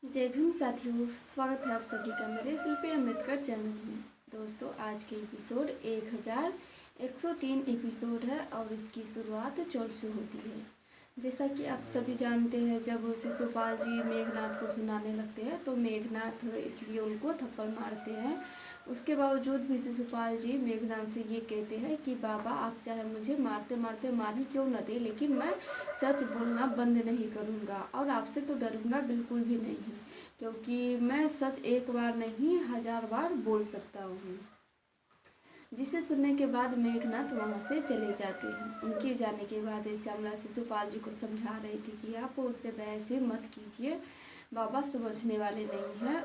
जय भीम साथियों, स्वागत है आप सभी का मेरे शिल्पी अम्बेडकर चैनल में। दोस्तों, आज के एपिसोड 1103 एपिसोड है और इसकी शुरुआत 14 से होती है। जैसा कि आप सभी जानते हैं, जब शिशुपाल जी मेघनाथ को सुनाने लगते हैं तो मेघनाथ इसलिए उनको थप्पड़ मारते हैं। उसके बावजूद भी शिशुपाल जी मेघनाथ से ये कहते हैं कि बाबा, आप चाहे मुझे मारते मारते मार ही क्यों न दे, लेकिन मैं सच बोलना बंद नहीं करूँगा और आपसे तो डरूँगा बिल्कुल भी नहीं, क्योंकि मैं सच एक बार नहीं 1000 बार बोल सकता हूँ। जिसे सुनने के बाद मेघनाथ वहाँ से चले जाते हैं। उनके जाने के बाद श्यामला शिशुपाल जी को समझा रही थी कि आप उनसे बहस ही मत कीजिए, बाबा समझने वाले नहीं हैं।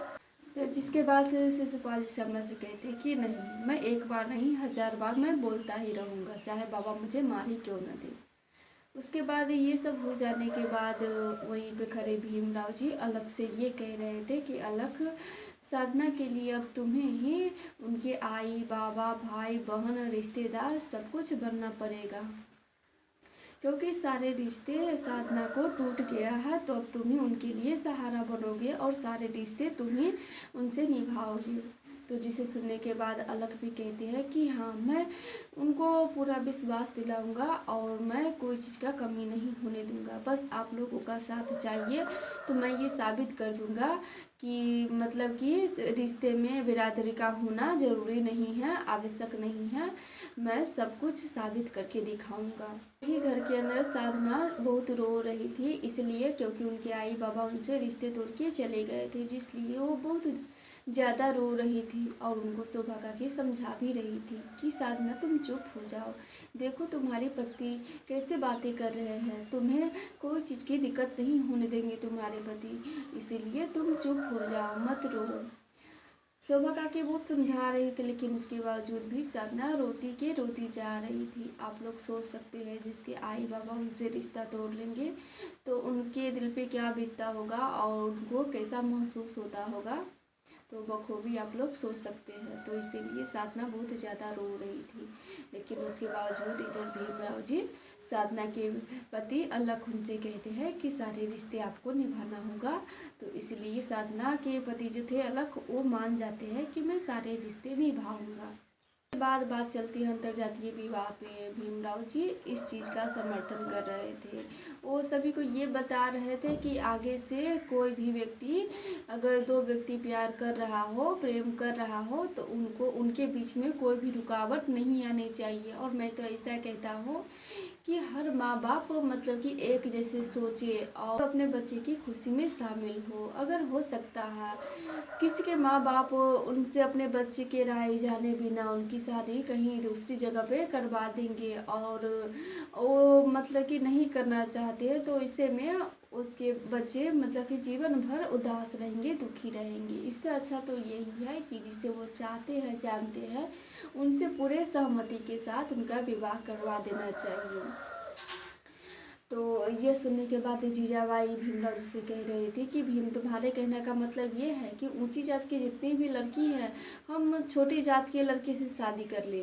तो जिसके बाद शिशुपाल जी श्यामला से कहते कि नहीं, मैं एक बार नहीं 1000 बार मैं बोलता ही रहूँगा, चाहे बाबा मुझे मार ही क्यों न दे। उसके बाद ये सब हो जाने के बाद वहीं पे खड़े भीमराव जी अलग से ये कह रहे थे कि अलग, साधना के लिए अब तुम्हें ही उनके आई बाबा भाई बहन रिश्तेदार सब कुछ बनना पड़ेगा, क्योंकि सारे रिश्ते साधना को टूट गया है। तो अब तुम्हें उनके लिए सहारा बनोगे और सारे रिश्ते तुम्हें उनसे निभाओगे। तो जिसे सुनने के बाद अलग भी कहते हैं कि हाँ, मैं उनको पूरा विश्वास दिलाऊंगा और मैं कोई चीज़ का कमी नहीं होने दूंगा, बस आप लोगों का साथ चाहिए। तो मैं ये साबित कर दूंगा कि मतलब कि रिश्ते में बिरादरी का होना ज़रूरी नहीं है, आवश्यक नहीं है। मैं सब कुछ साबित करके दिखाऊंगा। ही घर के अंदर साधना बहुत रो रही थी, इसलिए क्योंकि उनके आई बाबा उनसे रिश्ते तोड़ के चले गए थे, जिसलिए वो बहुत ज़्यादा रो रही थी और उनको शोभा काकी समझा भी रही थी कि साधना, तुम चुप हो जाओ, देखो तुम्हारे पति कैसे बातें कर रहे हैं, तुम्हें कोई चीज़ की दिक्कत नहीं होने देंगे तुम्हारे पति, इसीलिए तुम चुप हो जाओ, मत रो। शोभा काकी बहुत समझा रही थी, लेकिन उसके बावजूद भी साधना रोती जा रही थी। आप लोग सोच सकते हैं, जिसके आई बाबा उनसे रिश्ता तोड़ लेंगे तो उनके दिल पे क्या बीतता होगा और उनको कैसा महसूस होता होगा, तो बखूबी आप लोग सोच सकते हैं। तो इसीलिए साधना बहुत ज़्यादा रो रही थी, लेकिन उसके बावजूद इधर भीमराव जी साधना के पति अलग उनसे कहते हैं कि सारे रिश्ते आपको निभाना होगा। तो इसलिए साधना के पति जो थे अलग, वो मान जाते हैं कि मैं सारे रिश्ते निभाऊंगा। बाद बात चलती है अंतर्जातीय विवाह पे। भीमराव जी इस चीज़ का समर्थन कर रहे थे। वो सभी को ये बता रहे थे कि आगे से कोई भी व्यक्ति, अगर दो व्यक्ति प्यार कर रहा हो, प्रेम कर रहा हो, तो उनको उनके बीच में कोई भी रुकावट नहीं आनी चाहिए। और मैं तो ऐसा कहता हूँ कि हर माँ बाप मतलब कि एक जैसे सोचे और अपने बच्चे की खुशी में शामिल हो। अगर हो सकता है किसी के माँ बाप उनसे अपने बच्चे के राय जाने बिना उनकी शादी कहीं दूसरी जगह पे करवा देंगे और वो मतलब कि नहीं करना चाहते हैं, तो इससे में उसके बच्चे मतलब कि जीवन भर उदास रहेंगे, दुखी रहेंगे। इससे अच्छा तो यही है कि जिसे वो चाहते हैं, जानते हैं, उनसे पूरे सहमति के साथ उनका विवाह करवा देना चाहिए। तो ये सुनने के बाद जीजाबाई भीमराव जी से कह रही थी कि भीम, तुम्हारे कहने का मतलब ये है कि ऊंची जात की जितनी भी लड़की हैं, हम छोटी जात के लड़के से शादी कर ले।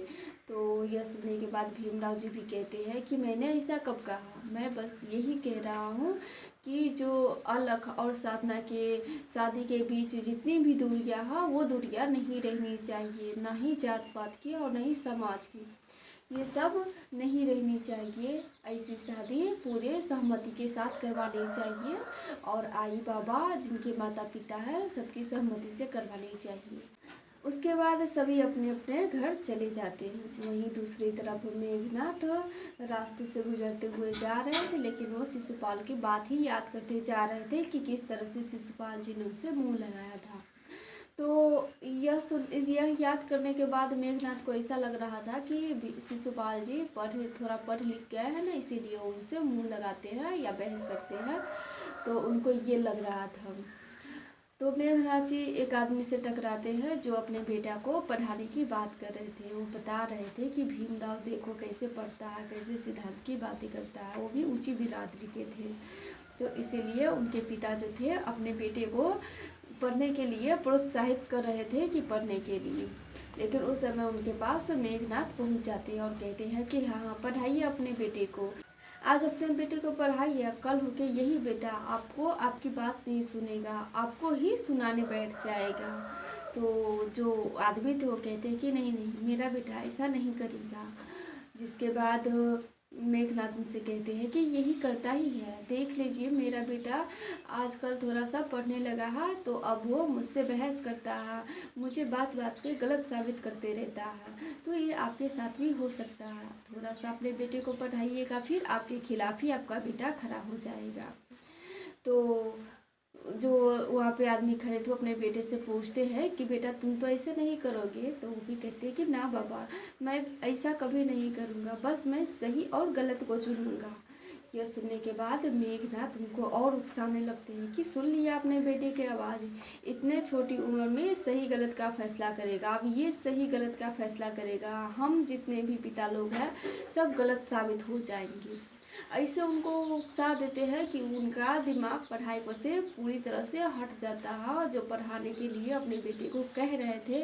तो यह सुनने के बाद भीमराव जी भी कहते हैं कि मैंने ऐसा कब कहा, मैं बस यही कह रहा हूँ कि जो अलख और साधना के शादी के बीच जितनी भी दूरियाँ हैं, वो दूरियाँ नहीं रहनी चाहिए, ना ही जात पात की और ना ही समाज की, ये सब नहीं रहनी चाहिए। ऐसी शादी पूरे सहमति के साथ करवानी चाहिए और आई बाबा जिनके माता पिता है सबकी सहमति से करवानी चाहिए। उसके बाद सभी अपने अपने घर चले जाते हैं। वहीं दूसरी तरफ मेघनाथ रास्ते से गुजरते हुए जा रहे थे, लेकिन वो शिशुपाल की बात ही याद करते जा रहे थे कि किस तरह से शिशुपाल जी ने उनसे मुँह लगाया था। तो यह याद करने के बाद मेघनाथ को ऐसा लग रहा था कि शिशुपाल जी थोड़ा पढ़ लिख गए हैं ना, इसीलिए उनसे मुंह लगाते हैं या बहस करते हैं, तो उनको ये लग रहा था। तो मेघनाथ जी एक आदमी से टकराते हैं जो अपने बेटा को पढ़ाने की बात कर रहे थे। वो बता रहे थे कि भीमराव देखो कैसे पढ़ता है, कैसे सिद्धांत की बातें करता है, वो भी ऊंची बिरादरी के थे। तो इसीलिए उनके पिता जो थे अपने बेटे को पढ़ने के लिए प्रोत्साहित कर रहे थे कि पढ़ने के लिए, लेकिन उस समय उनके पास मेघनाथ पहुंच जाते हैं और कहते हैं कि हाँ हाँ, पढ़ाइए अपने बेटे को। आज अपने बेटे को पढ़ाइए, कल होके यही बेटा आपको आपकी बात नहीं सुनेगा, आपको ही सुनाने बैठ जाएगा। तो जो आदमी थे वो कहते हैं कि नहीं नहीं मेरा बेटा ऐसा नहीं करेगा। जिसके बाद मेघनाथ उनसे कहते हैं कि यही करता ही है, देख लीजिए मेरा बेटा आजकल थोड़ा सा पढ़ने लगा है तो अब वो मुझसे बहस करता है, मुझे बात बात पे गलत साबित करते रहता है। तो ये आपके साथ भी हो सकता है, थोड़ा सा अपने बेटे को पढ़ाइएगा, फिर आपके खिलाफ ही आपका बेटा खड़ा हो जाएगा। तो जो वहाँ पे आदमी खड़े थे अपने बेटे से पूछते हैं कि बेटा तुम तो ऐसे नहीं करोगे। तो वो भी कहते हैं कि ना बाबा, मैं ऐसा कभी नहीं करूँगा, बस मैं सही और गलत को चुनूँगा। यह सुनने के बाद मेघनाथ उनको और उकसाने लगते हैं कि सुन लिया अपने बेटे की आवाज़, इतने छोटी उम्र में सही गलत का फैसला करेगा, अब ये सही गलत का फैसला करेगा, हम जितने भी पिता लोग हैं सब गलत साबित हो जाएंगे। ऐसे उनको उकसा देते हैं कि उनका दिमाग पढ़ाई पर से पूरी तरह से हट जाता है। जो पढ़ाने के लिए अपने बेटे को कह रहे थे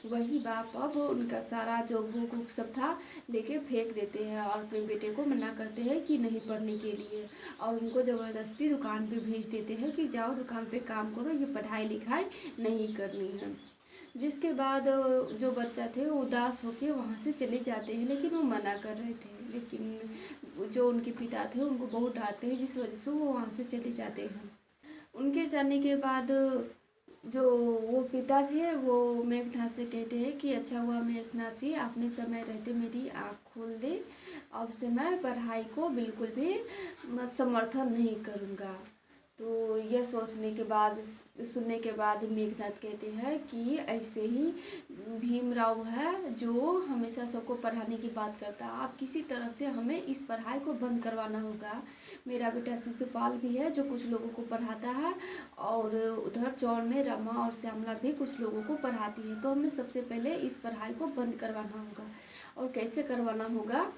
वही बाप अब उनका सारा जो बुक वुक सब था लेके फेंक देते हैं और अपने बेटे को मना करते हैं कि नहीं पढ़ने के लिए, और उनको ज़बरदस्ती दुकान पे भेज देते हैं कि जाओ दुकान पे काम करो, ये पढ़ाई लिखाई नहीं करनी है। जिसके बाद जो बच्चा थे वो उदास होकर वहाँ से चले जाते हैं, लेकिन वो मना कर रहे थे, लेकिन जो उनके पिता थे उनको बहुत डांटते हैं, जिस वजह से वो वहाँ से चले जाते हैं। उनके जाने के बाद जो वो पिता थे वो मेघनाथ से कहते हैं कि अच्छा हुआ मेघनाथ जी, आपने समय रहते मेरी आँख खोल दे, अब से मैं पढ़ाई को बिल्कुल भी समर्थन नहीं करूँगा। तो यह सोचने के बाद सुनने के बाद मेघनाथ कहते हैं कि ऐसे ही भीमराव है जो हमेशा सबको पढ़ाने की बात करता है, आप किसी तरह से हमें इस पढ़ाई को बंद करवाना होगा। मेरा बेटा शिशुपाल भी है जो कुछ लोगों को पढ़ाता है, और उधर चौड़ में रमा और श्यामला भी कुछ लोगों को पढ़ाती है, तो हमें सबसे पहले इस पढ़ाई को बंद करवाना होगा, और कैसे करवाना होगा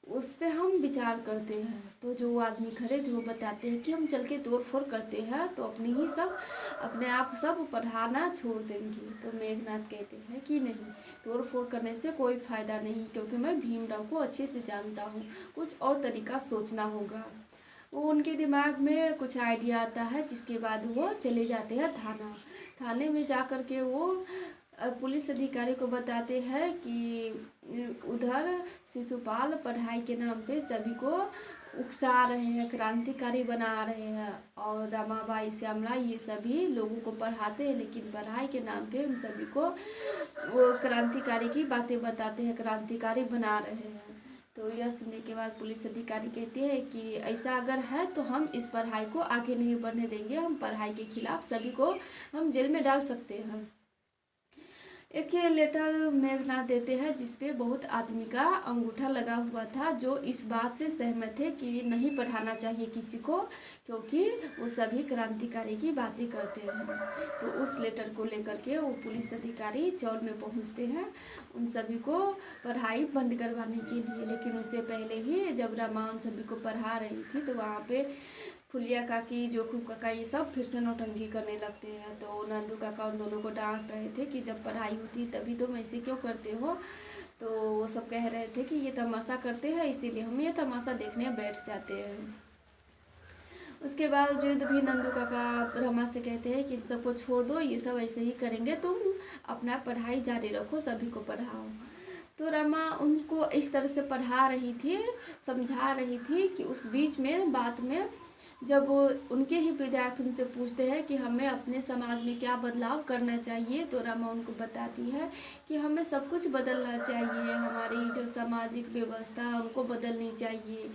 उस पर हम विचार करते हैं। तो जो आदमी खड़े थे वो बताते हैं कि हम चल के तोड़ फोड़ करते हैं तो अपने आप सब पढ़ाना छोड़ देंगे। तो मेघनाथ कहते हैं कि नहीं, तोड़ फोड़ करने से कोई फ़ायदा नहीं, क्योंकि मैं भीमराव को अच्छे से जानता हूँ, कुछ और तरीका सोचना होगा। वो उनके दिमाग में कुछ आइडिया आता है, जिसके बाद वो चले जाते हैं थाने में जा कर के वो पुलिस अधिकारी को बताते हैं कि उधर शिशुपाल पढ़ाई के नाम पे सभी को उकसा रहे हैं, क्रांतिकारी बना रहे हैं, और रमाबाई श्यामला ये सभी लोगों को पढ़ाते हैं, लेकिन पढ़ाई के नाम पे उन सभी को वो क्रांतिकारी की बातें बताते हैं, क्रांतिकारी बना रहे हैं। तो यह सुनने के बाद पुलिस अधिकारी कहते हैं कि ऐसा अगर है तो हम इस पढ़ाई को आगे नहीं बढ़ने देंगे, हम पढ़ाई के खिलाफ सभी को हम जेल में डाल सकते हैं। एक ये लेटर मेघनाथ देते हैं जिसपे बहुत आदमी का अंगूठा लगा हुआ था, जो इस बात से सहमत थे कि नहीं पढ़ाना चाहिए किसी को, क्योंकि वो सभी क्रांतिकारी की बातें करते हैं। तो उस लेटर को लेकर के वो पुलिस अधिकारी चौल में पहुंचते हैं उन सभी को पढ़ाई बंद करवाने के लिए। लेकिन उससे पहले ही जब रमा उन सभी को पढ़ा रही थी तो वहाँ पे फुलिया काकी, जोखू काका ये सब फिर से नौटंकी करने लगते हैं। तो नंदू काका उन दोनों को डांट रहे थे कि जब पढ़ाई होती तभी तुम ऐसे क्यों करते हो। तो वो सब कह रहे थे कि ये तमाशा करते हैं, इसीलिए हम ये तमाशा देखने बैठ जाते हैं। उसके बावजूद भी नंदू काका रमा से कहते हैं कि इन सबको छोड़ दो, ये सब ऐसे ही करेंगे, तुम अपना पढ़ाई जारी रखो, सभी को पढ़ाओ। तो रमा उनको इस तरह से पढ़ा रही थी, समझा रही थी कि उस बीच में बात में जब उनके ही विद्यार्थी उनसे पूछते हैं कि हमें अपने समाज में क्या बदलाव करना चाहिए, तो रमा उनको बताती है कि हमें सब कुछ बदलना चाहिए, हमारी जो सामाजिक व्यवस्था है उनको बदलनी चाहिए,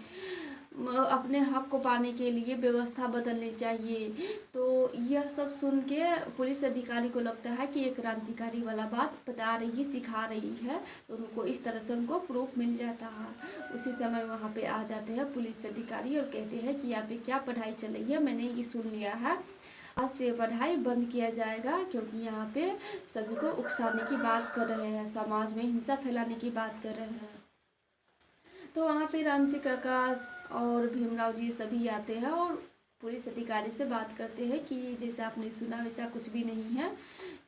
अपने हक को पाने के लिए व्यवस्था बदलनी चाहिए। तो यह सब सुन के पुलिस अधिकारी को लगता है कि ये क्रांतिकारी वाला बात बता रही है, सिखा रही है, तो उनको इस तरह से उनको प्रूफ मिल जाता है। उसी समय वहाँ पे आ जाते हैं पुलिस अधिकारी और कहते हैं कि यहाँ पे क्या पढ़ाई चल रही है, मैंने ये सुन लिया है, आज से पढ़ाई बंद किया जाएगा, क्योंकि यहाँ पे सभी को उकसाने की बात कर रहे हैं, समाज में हिंसा फैलाने की बात कर रहे हैं। तो वहाँ पे रामजी काका और भीमराव जी सभी आते हैं और पुलिस अधिकारी से बात करते हैं कि जैसा आपने सुना वैसा कुछ भी नहीं है,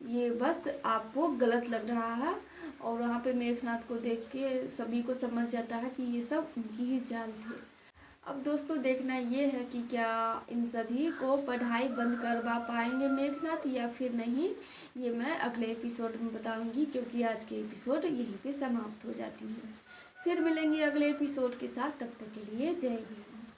ये बस आपको गलत लग रहा है। और वहाँ पे मेघनाथ को देख के सभी को समझ जाता है कि ये सब उनकी ही चाल थी। अब दोस्तों देखना ये है कि क्या इन सभी को पढ़ाई बंद करवा पाएंगे मेघनाथ या फिर नहीं, ये मैं अगले एपिसोड में बताऊंगी, क्योंकि आज के एपिसोड यहीं पे समाप्त हो जाती है। फिर मिलेंगे अगले एपिसोड के साथ, तब तक के लिए जय भीम।